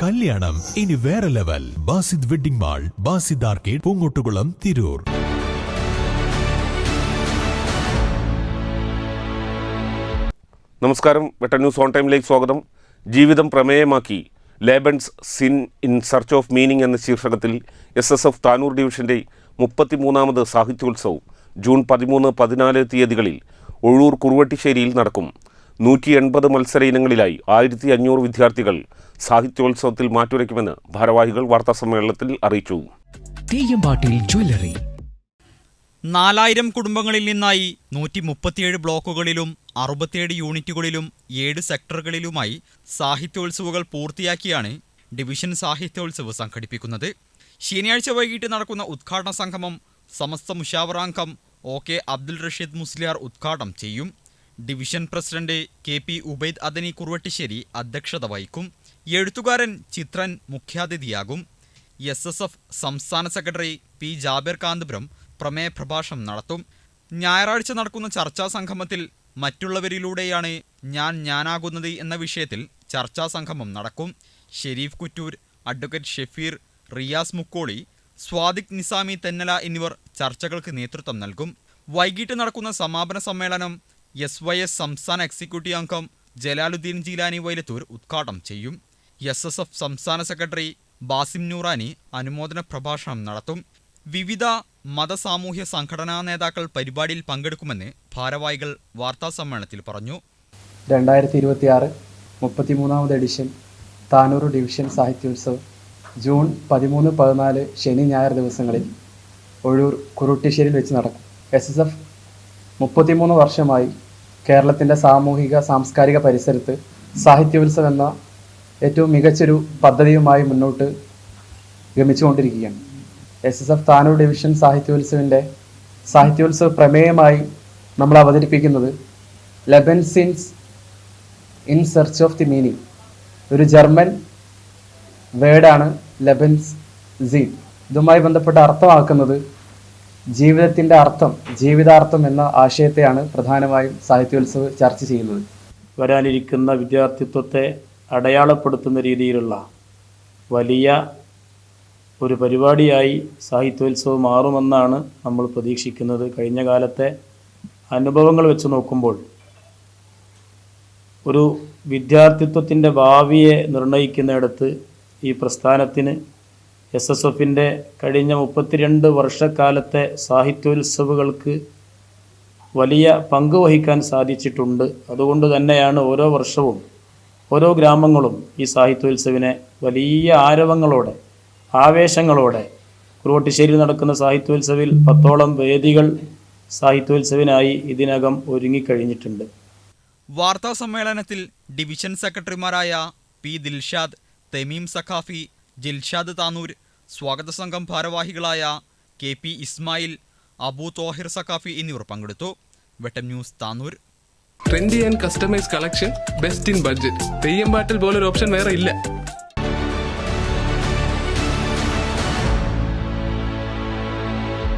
കല്യാണം ഇനി വേറെ level. Basid wedding mall, Basid arcade, Poongottukulam, Tirur. നമസ്കാരം. വെട്ട ന്യൂസ് ഓൺ ടൈമിലേക്ക് സ്വാഗതം. ജീവിതം പ്രമേയമാക്കി ലേബൻസ് സിൻ ഇൻ സെർച്ച് ഓഫ് മീനിങ് എന്ന ശീർഷകത്തിൽ SSF താനൂർ ഡിവിഷൻ്റെ 33ാമത് സാഹിത്യോത്സവം ജൂൺ 13-14 തീയതികളിൽ ഒഴൂർ കുറുവട്ടിശ്ശേരിയിൽ നടക്കും. 180 മത്സര ഇനങ്ങളിലായി 1500 വിദ്യാർത്ഥികൾ സാഹിത്യോത്സവത്തിൽ മാറ്റുരയ്ക്കുമെന്ന് ഭാരവാഹികൾ വാർത്താസമ്മേളനത്തിൽ അറിയിച്ചു. 4000 കുടുംബങ്ങളിൽ നിന്നായി 137 ബ്ലോക്കുകളിലും 67 യൂണിറ്റുകളിലും 7 സെക്ടറുകളിലുമായി സാഹിത്യോത്സവങ്ങൾ പൂർത്തിയാക്കിയാണ് ഡിവിഷൻ സാഹിത്യോത്സവ് സംഘടിപ്പിക്കുന്നത്. ശനിയാഴ്ച വൈകിട്ട് നടക്കുന്ന ഉദ്ഘാടന സംഗമം സമസ്ത മുഷാവറാംഗം OK അബ്ദുൽ റഷീദ് മുസ്ലിയാർ ഉദ്ഘാടനം ചെയ്യും. Division president KP Ubaid Adani Kuruvattissery അധ്യക്ഷത വഹിക്കും. എഴുത്തുകാരൻ ചിത്രൻ മുഖ്യാതിഥിയാകും. SSF സംസ്ഥാന സെക്രട്ടറി P ജാബിർ കാന്തപുരം പ്രമേയ പ്രഭാഷണം നടത്തും. ഞായറാഴ്ച നടക്കുന്ന ചർച്ചാ സംഗമത്തിൽ മറ്റുള്ളവരിലൂടെയാണ് ഞാനാകുന്നത് എന്ന വിഷയത്തിൽ ചർച്ചാ സംഗമം നടക്കും. ഷെരീഫ് കുറ്റൂർ, അഡ്വക്കേറ്റ് ഷെഫീർ, റിയാസ് മുക്കോളി, സ്വാദിഖ് നിസാമി തെന്നല എന്നിവർ ചർച്ചകൾക്ക് നേതൃത്വം നൽകും. വൈകിട്ട് നടക്കുന്ന സമാപന സമ്മേളനം SYS സംസ്ഥാന എക്സിക്യൂട്ടീവ് അംഗം ജലാലുദ്ദീൻ ജീലാനി വൈലത്തൂർ ഉദ്ഘാടനം ചെയ്യും. SSF സംസ്ഥാന സെക്രട്ടറി ബാസിം നൂറാനി അനുമോദന പ്രഭാഷണം നടത്തും. വിവിധ മതസാമൂഹ്യ സംഘടനാ നേതാക്കൾ പരിപാടിയിൽ പങ്കെടുക്കുമെന്ന് ഭാരവാഹികൾ വാർത്താസമ്മേളനത്തിൽ പറഞ്ഞു. 2026 33ാമത് edition Tanur division Sahityotsav June 13-14 ശനി ഞായർ ദിവസങ്ങളിൽ ഒഴൂർ കുറുവട്ടിശ്ശേരിയിൽ വെച്ച് നടക്കും. SSF 33 വർഷമായി കേരളത്തിൻ്റെ സാമൂഹിക സാംസ്കാരിക പരിസരത്ത് സാഹിത്യോത്സവം എന്ന ഏറ്റവും മികച്ചൊരു പദ്ധതിയുമായി മുന്നോട്ട് ഗമിച്ചുകൊണ്ടിരിക്കുകയാണ്. SSF താനൂർ ഡിവിഷൻ സാഹിത്യോത്സവ പ്രമേയമായി നമ്മൾ അവതരിപ്പിക്കുന്നത് ലെബൻസിൻസ് in search of the meaning. ഒരു ജർമ്മൻ വേർഡാണ് ലെബൻസ് സീൻ. ഇതുമായി ബന്ധപ്പെട്ട് അർത്ഥമാക്കുന്നത് ജീവിതത്തിൻ്റെ അർത്ഥം, ജീവിതാർത്ഥം എന്ന ആശയത്തെയാണ് പ്രധാനമായും സാഹിത്യോത്സവ് ചർച്ച ചെയ്യുന്നത്. വരാനിരിക്കുന്ന വിദ്യാർത്ഥിത്വത്തെ അടയാളപ്പെടുത്തുന്ന രീതിയിലുള്ള വലിയ ഒരു പരിപാടിയായി സാഹിത്യോത്സവം മാറുമെന്നാണ് നമ്മൾ പ്രതീക്ഷിക്കുന്നത്. കഴിഞ്ഞ കാലത്തെ അനുഭവങ്ങൾ വെച്ച് നോക്കുമ്പോൾ ഒരു വിദ്യാർത്ഥിത്വത്തിൻ്റെ ഭാവിയെ നിർണ്ണയിക്കുന്നിടത്ത് ഈ പ്രസ്ഥാനത്തിന് SSFൻ്റെ കഴിഞ്ഞ 32 വർഷക്കാലത്തെ സാഹിത്യോത്സവങ്ങൾക്ക് വലിയ പങ്ക് വഹിക്കാൻ സാധിച്ചിട്ടുണ്ട്. അതുകൊണ്ട് തന്നെയാണ് ഓരോ വർഷവും ഓരോ ഗ്രാമങ്ങളും ഈ സാഹിത്യോത്സവിനെ വലിയ ആരവങ്ങളോടെ, ആവേശങ്ങളോടെ കുറുവട്ടിശ്ശേരിയിൽ നടക്കുന്ന സാഹിത്യോത്സവിൽ 10ഓളം വേദികൾ സാഹിത്യോത്സവിനായി ഇതിനകം ഒരുങ്ങിക്കഴിഞ്ഞിട്ടുണ്ട്. വാർത്താ സമ്മേളനത്തിൽ ഡിവിഷൻ സെക്രട്ടറിമാരായ P ദിൽഷാദ്, തമീം സഖാഫി, ജിൽഷാദ് താനൂർ, സ്വാഗത സംഘം ഭാരവാഹികളായ KP ഇസ്മായിൽ, അബു തോഹിർ സഖാഫി എന്നിവർ പങ്കെടുത്തു. വെട്ടം news Tanur. Trendy and customise collection, best in budget. Theyyam പാട്ടിൽ പോലൊരു ഓപ്ഷൻ വേറെ ഇല്ല.